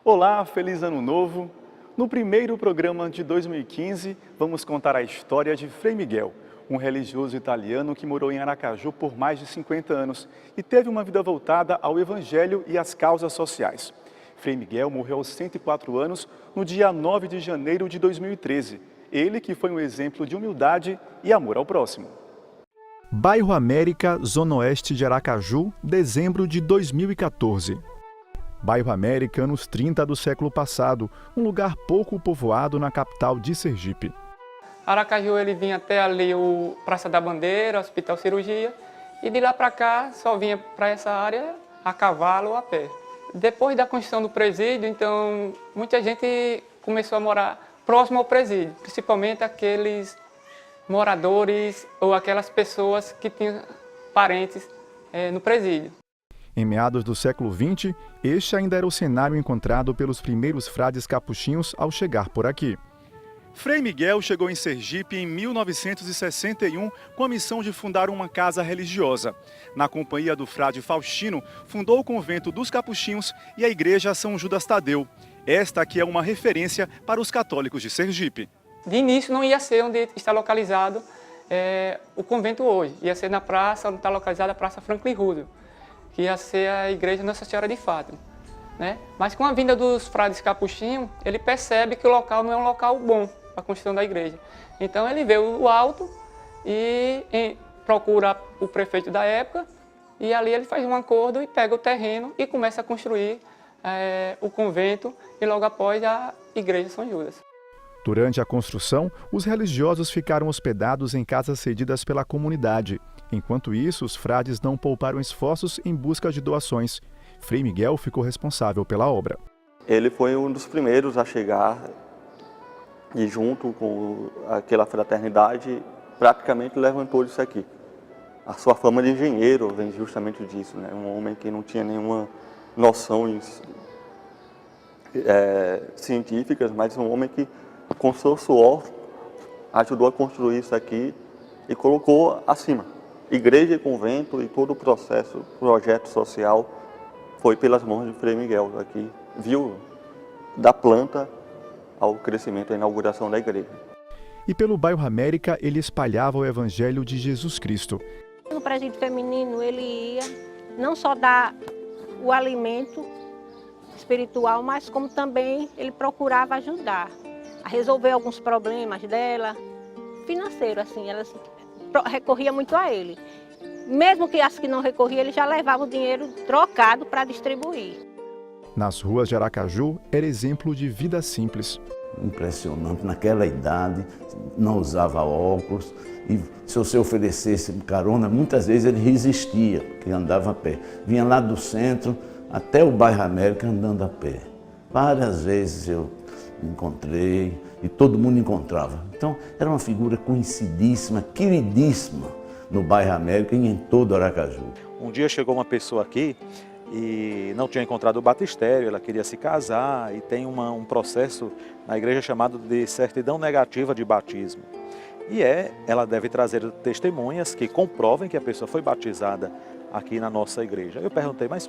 Olá, feliz ano novo! No primeiro programa de 2015, vamos contar a história de Frei Miguel, um religioso italiano que morou em Aracaju por mais de 50 anos e teve uma vida voltada ao evangelho e às causas sociais. Frei Miguel morreu aos 104 anos no dia 9 de janeiro de 2013. Ele que foi um exemplo de humildade e amor ao próximo. Bairro América, Zona Oeste de Aracaju, dezembro de 2014. Bairro América, anos 30 do século passado, um lugar pouco povoado na capital de Sergipe. Aracaju ele vinha até ali o Praça da Bandeira, Hospital Cirurgia, e de lá para cá só vinha para essa área a cavalo ou a pé. Depois da construção do presídio, então muita gente começou a morar próximo ao presídio, principalmente aqueles moradores ou aquelas pessoas que tinham parentes no presídio. Em meados do século XX, este ainda era o cenário encontrado pelos primeiros frades capuchinhos ao chegar por aqui. Frei Miguel chegou em Sergipe em 1961 com a missão de fundar uma casa religiosa. Na companhia do frade Faustino, fundou o convento dos Capuchinhos e a igreja São Judas Tadeu. Esta aqui é uma referência para os católicos de Sergipe. De início não ia ser onde está localizado o convento hoje, ia ser na praça onde está localizada a Praça Franklin Roosevelt, que ia ser a igreja Nossa Senhora de Fátima, né? Mas com a vinda dos frades capuchinhos, ele percebe que o local não é um local bom para a construção da igreja. Então ele vê o alto e procura o prefeito da época, e ali ele faz um acordo e pega o terreno e começa a construir o convento e logo após a igreja São Judas. Durante a construção, os religiosos ficaram hospedados em casas cedidas pela comunidade. Enquanto isso, os frades não pouparam esforços em busca de doações. Frei Miguel ficou responsável pela obra. Ele foi um dos primeiros a chegar e junto com aquela fraternidade praticamente levantou isso aqui. A sua fama de engenheiro vem justamente disso, né? Um homem que não tinha nenhuma noção científicas, mas um homem que com seu suor ajudou a construir isso aqui e colocou acima. Igreja e convento e todo o projeto social foi pelas mãos de Frei Miguel aqui, viu da planta ao crescimento, à inauguração da igreja. E pelo bairro América ele espalhava o evangelho de Jesus Cristo. No presídio feminino ele ia não só dar o alimento espiritual, mas como também ele procurava ajudar a resolver alguns problemas dela, financeiro, assim, elas recorria muito a ele. Mesmo que as que não recorriam, ele já levava o dinheiro trocado para distribuir. Nas ruas de Aracaju, era exemplo de vida simples. Impressionante, naquela idade, não usava óculos, e se você oferecesse carona, muitas vezes ele resistia, porque andava a pé. Vinha lá do centro até o bairro América andando a pé. Várias vezes eu encontrei e todo mundo encontrava. Então era uma figura conhecidíssima, queridíssima no bairro América e em todo Aracaju. Um dia chegou uma pessoa aqui e não tinha encontrado o batistério, ela queria se casar e tem um processo na igreja chamado de certidão negativa de batismo. E ela deve trazer testemunhas que comprovem que a pessoa foi batizada aqui na nossa igreja. Eu perguntei, mas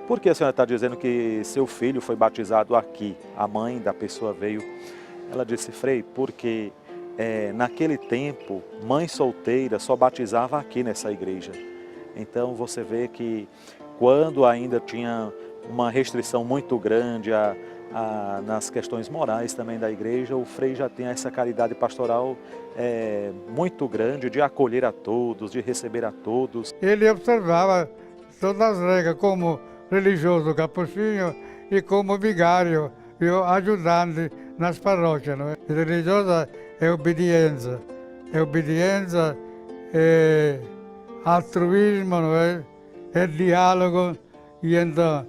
por que a senhora está dizendo que seu filho foi batizado aqui? A mãe da pessoa veio. Ela disse, Frei, porque naquele tempo, mãe solteira só batizava aqui nessa igreja. Então você vê que quando ainda tinha uma restrição muito grande nas questões morais também da igreja, o Frei já tinha essa caridade pastoral muito grande de acolher a todos, de receber a todos. Ele observava todas as regras como religioso capuchinho e como vigário, ajudante nas paróquias. Não é? Religiosa é obediência, é altruísmo, não é? É diálogo, e então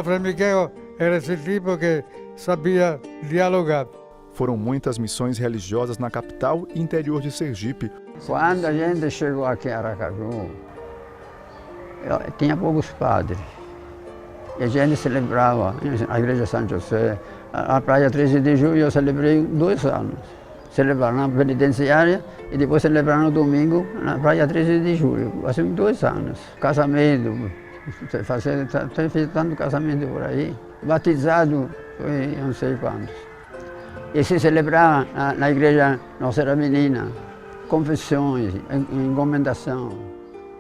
Frei Miguel era esse tipo que sabia dialogar. Foram muitas missões religiosas na capital e interior de Sergipe. Quando a gente chegou aqui em Aracaju, tinha poucos padres. E a gente celebrava a Igreja São José, a Praia 13 de Julho, eu celebrei 2 anos. Celebraram na penitenciária e depois celebraram no domingo na Praia 13 de Julho, assim 2 anos. Casamento, tem feito tanto casamento por aí. batizado foi não sei quantos. E se celebrava na igreja Nossa Senhora Menina, confissões, encomendação,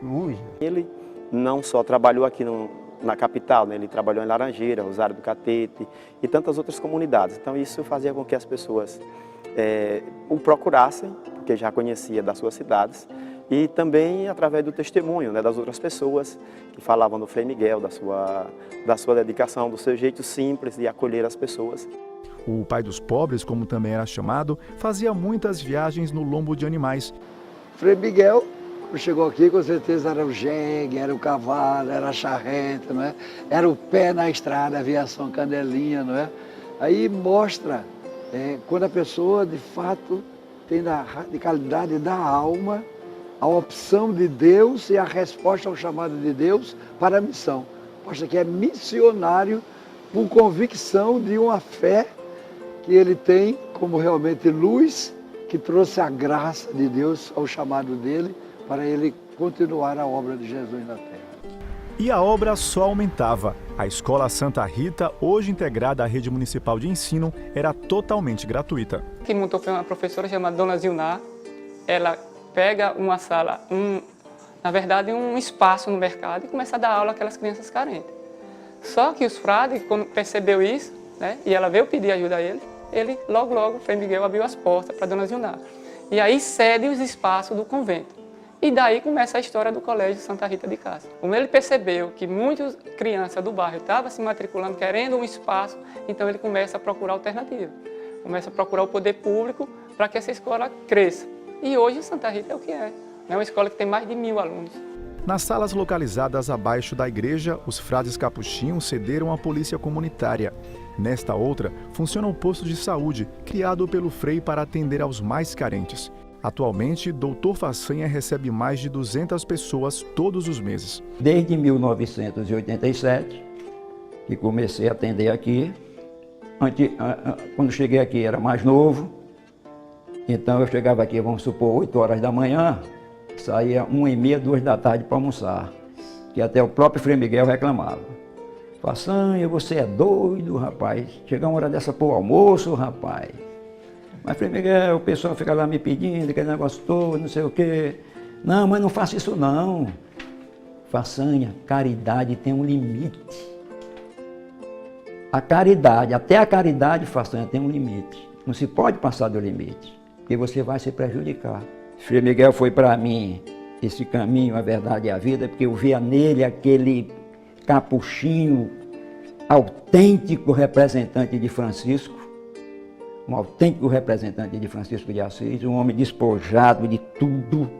muito. Ele não só trabalhou aqui na capital, né? Ele trabalhou em Laranjeira, Rosário do Catete e tantas outras comunidades. Então isso fazia com que as pessoas o procurassem, porque já conhecia das suas cidades, e também através do testemunho, né, das outras pessoas que falavam do Frei Miguel, da sua dedicação, do seu jeito simples de acolher as pessoas. O pai dos pobres, como também era chamado, fazia muitas viagens no lombo de animais. Frei Miguel, quando chegou aqui, com certeza era o jegue, era o cavalo, era a charreta, não é? Era o pé na estrada, a aviação Candelinha, não é? Aí mostra quando a pessoa, de fato, tem na radicalidade da alma a opção de Deus e a resposta ao chamado de Deus para a missão. Mostra que é missionário por convicção de uma fé que ele tem como realmente luz, que trouxe a graça de Deus ao chamado dele para ele continuar a obra de Jesus na terra. E a obra só aumentava. A Escola Santa Rita, hoje integrada à rede municipal de ensino, era totalmente gratuita. Quem montou foi uma professora chamada Dona Zilná. Ela pega uma sala, na verdade um espaço no mercado e começa a dar aula àquelas crianças carentes. Só que os frades, quando percebeu isso, né, e ela veio pedir ajuda a ele logo, o Frei Miguel abriu as portas para Dona Zilná. E aí cede os espaços do convento. E daí começa a história do Colégio Santa Rita de Cássia. Como ele percebeu que muitas crianças do bairro estavam se matriculando, querendo um espaço, então ele começa a procurar alternativa. Começa a procurar o poder público para que essa escola cresça. E hoje Santa Rita é o que é. É uma escola que tem mais de 1000 alunos. Nas salas localizadas abaixo da igreja, os frades capuchinhos cederam à polícia comunitária. Nesta outra, funciona o posto de saúde, criado pelo Frei para atender aos mais carentes. Atualmente, Dr. Façanha recebe mais de 200 pessoas todos os meses. Desde 1987, que comecei a atender aqui. Quando cheguei aqui era mais novo, então eu chegava aqui, vamos supor, 8 horas da manhã, saía 1h30, 2 da tarde para almoçar, que até o próprio Frei Miguel reclamava. Façanha, você é doido, rapaz, chega uma hora dessa para o almoço, rapaz. Mas Frei Miguel, o pessoal fica lá me pedindo, aquele negócio todo, não sei o quê. Não, mas não faça isso não. Façanha, caridade tem um limite. A caridade, até a caridade, Façanha, tem um limite. Não se pode passar do limite, porque você vai se prejudicar. Frei Miguel foi para mim esse caminho, a verdade e a vida, porque eu via nele aquele capuchinho autêntico representante de Francisco, um autêntico representante de Francisco de Assis, um homem despojado de tudo.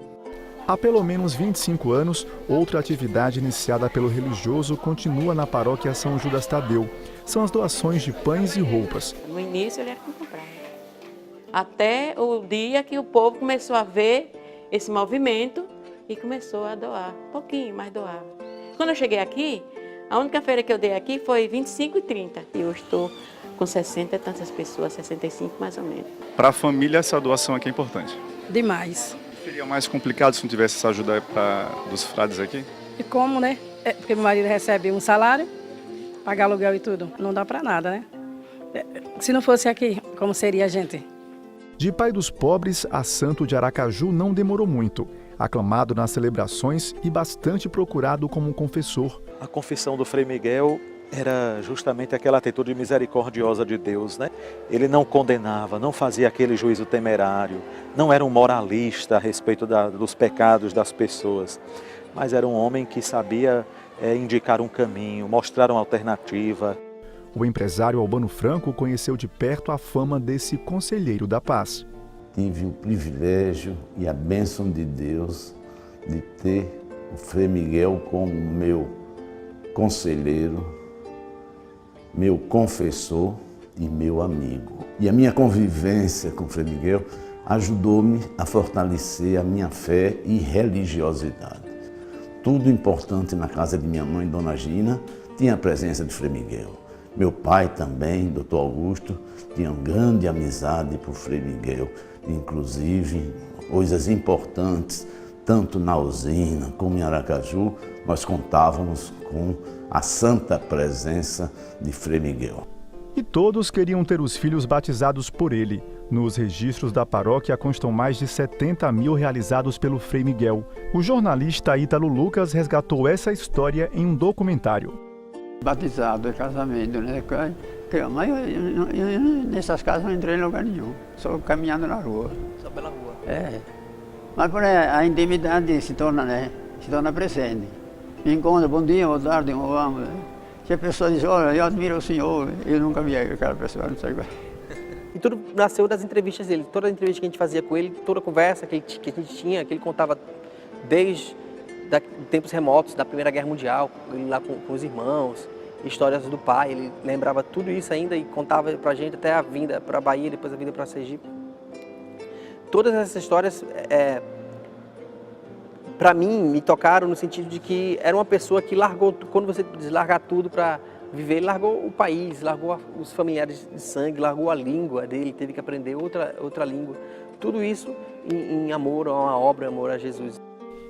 Há pelo menos 25 anos, outra atividade iniciada pelo religioso continua na paróquia São Judas Tadeu. São as doações de pães e roupas. No início ele era quem comprava. Até o dia que o povo começou a ver esse movimento e começou a doar, pouquinho, mas doava. Quando eu cheguei aqui, a única feira que eu dei aqui foi 25 e 30. E eu estou com 60 e tantas pessoas, 65 mais ou menos. Para a família, essa doação aqui é importante? Demais. Seria mais complicado se não tivesse essa ajuda dos frades aqui? E como, né? Porque meu marido recebe um salário, paga aluguel e tudo. Não dá para nada, né? Se não fosse aqui, como seria a gente? De pai dos pobres a santo de Aracaju não demorou muito. Aclamado nas celebrações e bastante procurado como confessor. A confissão do Frei Miguel era justamente aquela atitude misericordiosa de Deus, né? Ele não condenava, não fazia aquele juízo temerário, não era um moralista a respeito dos pecados das pessoas, mas era um homem que sabia indicar um caminho, mostrar uma alternativa. O empresário Albano Franco conheceu de perto a fama desse conselheiro da paz. Tive o privilégio e a bênção de Deus de ter o Frei Miguel como meu conselheiro, meu confessor e meu amigo. E a minha convivência com o Frei Miguel ajudou-me a fortalecer a minha fé e religiosidade. Tudo importante na casa de minha mãe, Dona Gina, tinha a presença de Frei Miguel. Meu pai também, Dr. Augusto, tinha uma grande amizade por Frei Miguel, inclusive coisas importantes tanto na usina como em Aracaju, nós contávamos com a santa presença de Frei Miguel. E todos queriam ter os filhos batizados por ele. Nos registros da paróquia constam mais de 70 mil realizados pelo Frei Miguel. O jornalista Ítalo Lucas resgatou essa história em um documentário. Batizado, casamento, né? Mas nessas casas não entrei em lugar nenhum, só caminhando na rua. Só pela rua? É. Mas a intimidade se torna presente. Me encontra, bom dia, boa tarde, como vamos. Né? Se a pessoa diz, olha, eu admiro o senhor, eu nunca vi aquela pessoa, não sei qual. E tudo nasceu das entrevistas dele. Toda entrevista que a gente fazia com ele, toda conversa que a gente tinha, que ele contava desde tempos remotos, da Primeira Guerra Mundial, ele lá com os irmãos, histórias do pai, ele lembrava tudo isso ainda e contava pra gente até a vinda para a Bahia, depois a vinda para Sergipe. Todas essas histórias, para mim, me tocaram no sentido de que era uma pessoa que largou, quando você diz largar tudo para viver, ele largou o país, largou os familiares de sangue, largou a língua dele, teve que aprender outra língua. Tudo isso em amor a uma obra, amor a Jesus.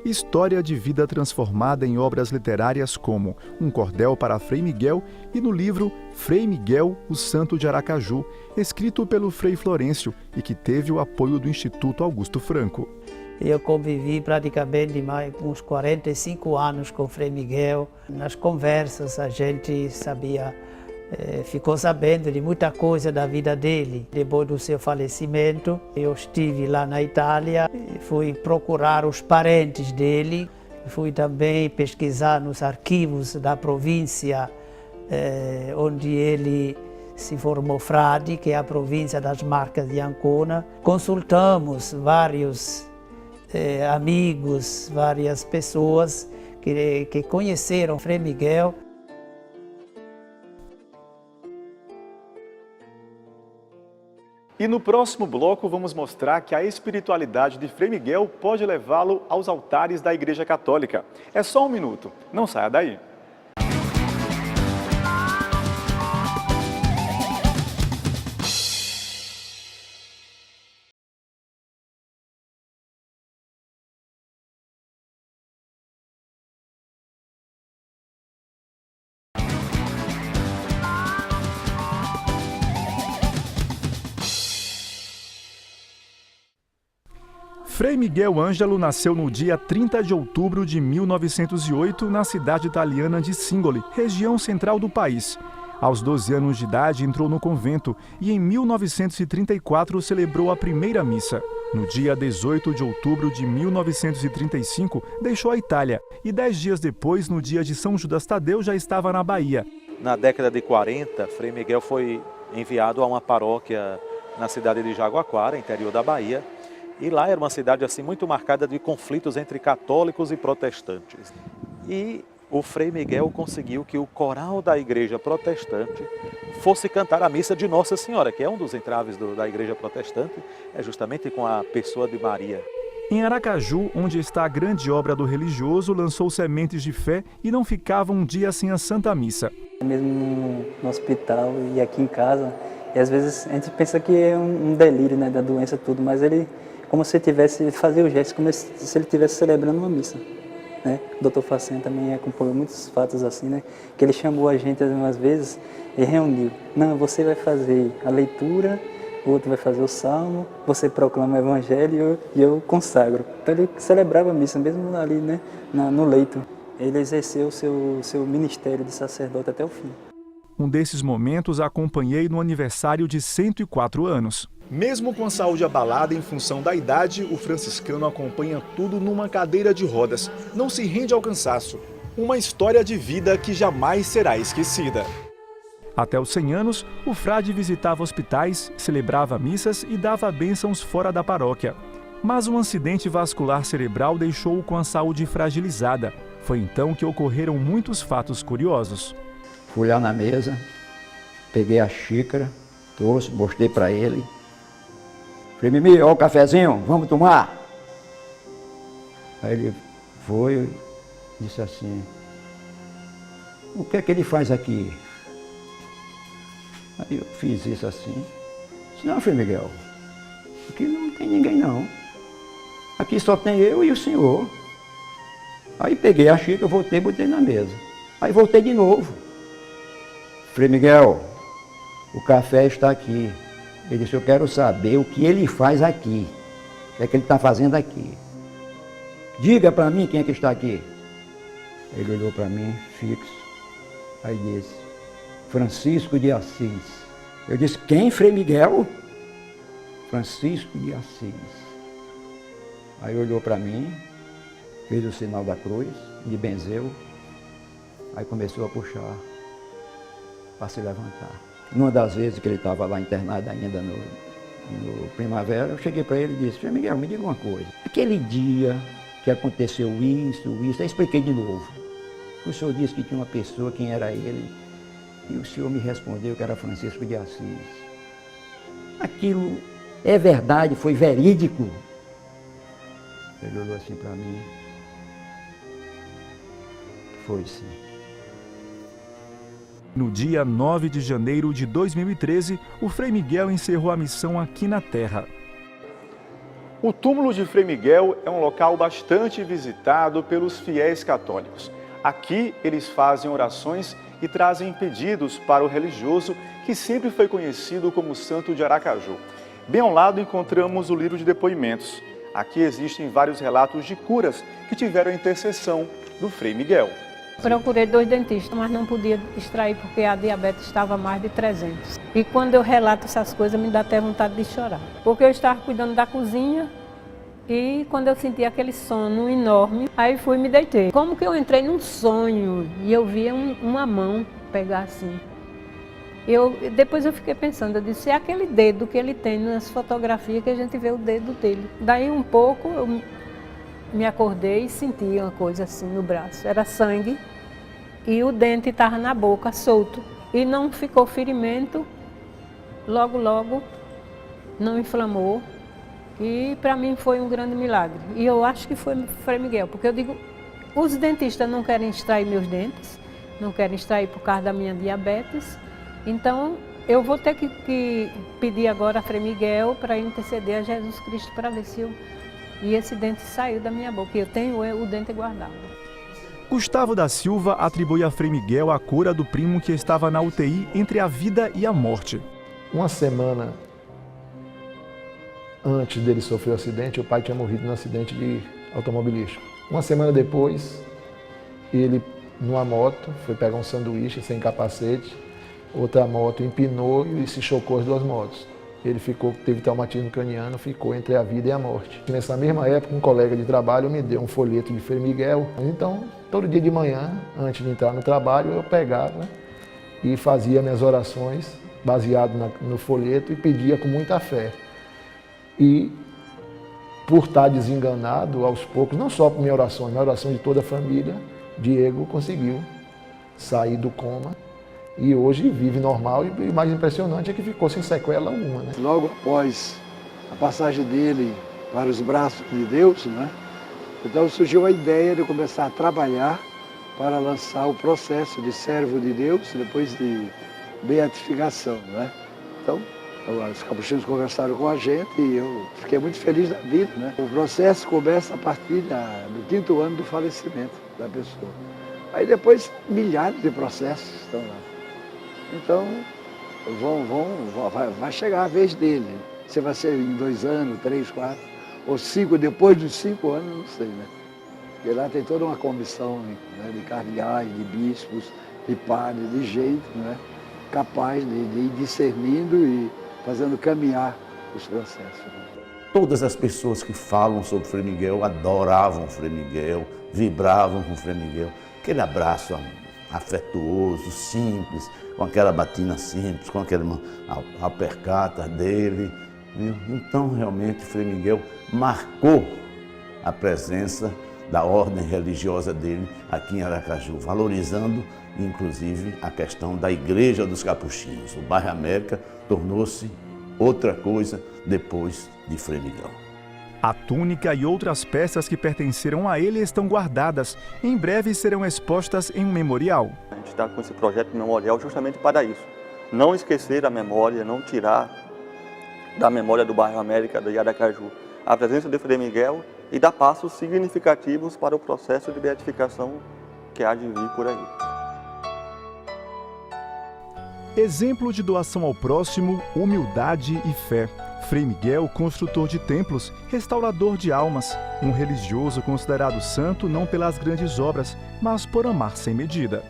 História de vida transformada em obras literárias como Um Cordel para Frei Miguel e no livro Frei Miguel, o Santo de Aracaju, escrito pelo Frei Florencio e que teve o apoio do Instituto Augusto Franco. Eu convivi praticamente mais uns 45 anos com Frei Miguel. Nas conversas a gente ficou sabendo de muita coisa da vida dele. Depois do seu falecimento, eu estive lá na Itália, fui procurar os parentes dele, fui também pesquisar nos arquivos da província onde ele se formou frade, que é a província das Marcas de Ancona. Consultamos vários amigos, várias pessoas que conheceram Frei Miguel. E no próximo bloco vamos mostrar que a espiritualidade de Frei Miguel pode levá-lo aos altares da Igreja Católica. É só um minuto, não saia daí. Frei Miguel Ângelo nasceu no dia 30 de outubro de 1908 na cidade italiana de Singoli, região central do país. Aos 12 anos de idade entrou no convento e em 1934 celebrou a primeira missa. No dia 18 de outubro de 1935 deixou a Itália e 10 dias depois, no dia de São Judas Tadeu, já estava na Bahia. Na década de 40, Frei Miguel foi enviado a uma paróquia na cidade de Jaguaquara, interior da Bahia. E lá era uma cidade assim muito marcada de conflitos entre católicos e protestantes. E o Frei Miguel conseguiu que o coral da igreja protestante fosse cantar a missa de Nossa Senhora, que é um dos entraves da igreja protestante, é justamente com a pessoa de Maria. Em Aracaju, onde está a grande obra do religioso, lançou sementes de fé e não ficava um dia sem a Santa Missa. Mesmo no hospital e aqui em casa, e às vezes a gente pensa que é um delírio, né, da doença tudo, mas ele, como se ele fazia o gesto, como se ele estivesse celebrando uma missa. Né? O Dr. Facen também acompanhou muitos fatos assim, né? Que ele chamou a gente algumas vezes e reuniu. Não, você vai fazer a leitura, o outro vai fazer o salmo, você proclama o evangelho e eu consagro. Então ele celebrava a missa, mesmo ali, né, no leito. Ele exerceu o seu ministério de sacerdote até o fim. Um desses momentos acompanhei no aniversário de 104 anos. Mesmo com a saúde abalada em função da idade, o franciscano acompanha tudo numa cadeira de rodas. Não se rende ao cansaço. Uma história de vida que jamais será esquecida. Até os 100 anos, o frade visitava hospitais, celebrava missas e dava bênçãos fora da paróquia. Mas um acidente vascular cerebral deixou-o com a saúde fragilizada. Foi então que ocorreram muitos fatos curiosos. Fui lá na mesa, peguei a xícara, trouxe, mostrei para ele. Falei, Mimi, ó o cafezinho, vamos tomar? Aí ele foi e disse assim, o que é que ele faz aqui? Aí eu fiz isso assim. Disse, não, Frei Miguel, aqui não tem ninguém não. aqui só tem eu e o senhor. Aí peguei a xícara, voltei e botei na mesa. Aí voltei de novo. Frei Miguel, o café está aqui. Ele disse, eu quero saber o que ele faz aqui. O que é que ele está fazendo aqui. Diga para mim quem é que está aqui. Ele olhou para mim, fixo. Aí disse, Francisco de Assis. Eu disse, quem, Frei Miguel? Francisco de Assis. Aí olhou para mim, fez o sinal da cruz, me benzeu. Aí começou a puxar para se levantar. Numa das vezes que ele estava lá internado ainda no Primavera, eu cheguei para ele e disse, Frei Miguel, me diga uma coisa. Aquele dia que aconteceu isso, eu expliquei de novo. O senhor disse que tinha uma pessoa, quem era ele, e o senhor me respondeu que era Francisco de Assis. Aquilo é verdade, foi verídico. Ele olhou assim para mim. Foi sim. No dia 9 de janeiro de 2013, o Frei Miguel encerrou a missão aqui na Terra. O túmulo de Frei Miguel é um local bastante visitado pelos fiéis católicos. Aqui eles fazem orações e trazem pedidos para o religioso que sempre foi conhecido como Santo de Aracaju. Bem ao lado encontramos o livro de depoimentos. Aqui existem vários relatos de curas que tiveram a intercessão do Frei Miguel. Procurei 2 dentistas, mas não podia extrair porque a diabetes estava mais de 300. E quando eu relato essas coisas, me dá até vontade de chorar. Porque eu estava cuidando da cozinha e quando eu senti aquele sono enorme, aí fui e me deitei. Como que eu entrei num sonho e eu via uma mão pegar assim. Depois eu fiquei pensando, eu disse, é aquele dedo que ele tem nas fotografias que a gente vê o dedo dele. Daí um pouco eu me acordei e senti uma coisa assim no braço. Era sangue e o dente estava na boca, solto. E não ficou ferimento, logo não inflamou. E para mim foi um grande milagre. E eu acho que foi Frei Miguel, porque eu digo, os dentistas não querem extrair meus dentes, não querem extrair por causa da minha diabetes. Então eu vou ter que pedir agora a Frei Miguel para interceder a Jesus Cristo para ver se E esse dente saiu da minha boca, e eu tenho o dente guardado. Gustavo da Silva atribui a Frei Miguel a cura do primo que estava na UTI entre a vida e a morte. Uma semana antes dele sofrer o acidente, o pai tinha morrido num acidente de automobilístico. Uma semana depois, ele, numa moto, foi pegar um sanduíche sem capacete, outra moto empinou e se chocou as 2 motos. Ele teve traumatismo craniano, ficou entre a vida e a morte. Nessa mesma época, um colega de trabalho me deu um folheto de Frei Miguel. Então, todo dia de manhã, antes de entrar no trabalho, eu pegava e fazia minhas orações baseado no folheto e pedia com muita fé. E, por estar desenganado, aos poucos, não só por minha oração, mas a oração de toda a família, Diego conseguiu sair do coma. E hoje vive normal, e o mais impressionante é que ficou sem sequela alguma. Né? Logo após a passagem dele para os braços de Deus, né? Então surgiu a ideia de começar a trabalhar para lançar o processo de servo de Deus, depois de beatificação. Né? Então, os capuchinhos conversaram com a gente e eu fiquei muito feliz da vida. Né? O processo começa a partir do 5º ano do falecimento da pessoa. Aí depois milhares de processos estão lá. Então, vai chegar a vez dele. Se vai ser em 2 anos, 3, 4, ou 5, depois dos 5 anos, não sei, né? Porque lá tem toda uma comissão, né, de cardeais, de bispos, de padres, de jeito, né? Capaz de ir discernindo e fazendo caminhar os processos. Né? Todas as pessoas que falam sobre Frei Miguel adoravam Frei Miguel, vibravam com Frei Miguel. Aquele abraço afetuoso, simples, com aquela batina simples, com aquela apercata dele. Viu? Então, realmente, Frei Miguel marcou a presença da ordem religiosa dele aqui em Aracaju, valorizando, inclusive, a questão da Igreja dos Capuchinhos. O bairro América tornou-se outra coisa depois de Frei Miguel. A túnica e outras peças que pertenceram a ele estão guardadas. Em breve serão expostas em um memorial. A gente está com esse projeto memorial justamente para isso. Não esquecer a memória, não tirar da memória do bairro América de Aracaju a presença de Frei Miguel e dar passos significativos para o processo de beatificação que há de vir por aí. Exemplo de doação ao próximo, humildade e fé. Frei Miguel, construtor de templos, restaurador de almas, um religioso considerado santo não pelas grandes obras, mas por amar sem medida.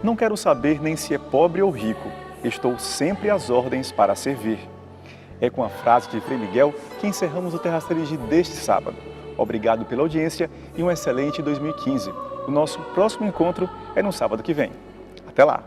Não quero saber nem se é pobre ou rico, estou sempre às ordens para servir. É com a frase de Frei Miguel que encerramos o Terra Serigi deste sábado. Obrigado pela audiência e um excelente 2015. O nosso próximo encontro é no sábado que vem. Até lá!